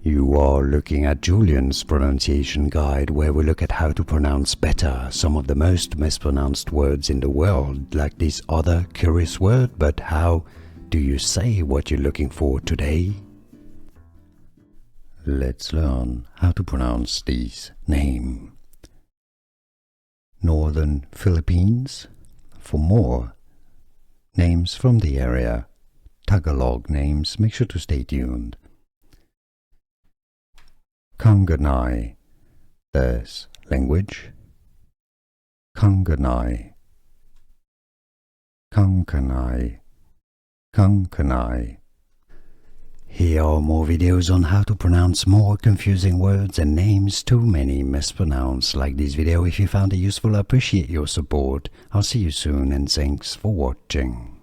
You are looking at Julian's pronunciation guide, where we look at how to pronounce better some of the most mispronounced words in the world, like this other curious word. But how do you say what you're looking for today? Let's learn how to pronounce this name. Northern Philippines. For more names from the area, Tagalog names, make sure to stay tuned. Kankana-ey, there's language. Kankana-ey, Kankana-ey, Kankana-ey. Here are more videos on how to pronounce more confusing words and names too many mispronounced. Like this video if you found it useful. I appreciate your support. I'll see you soon and thanks for watching.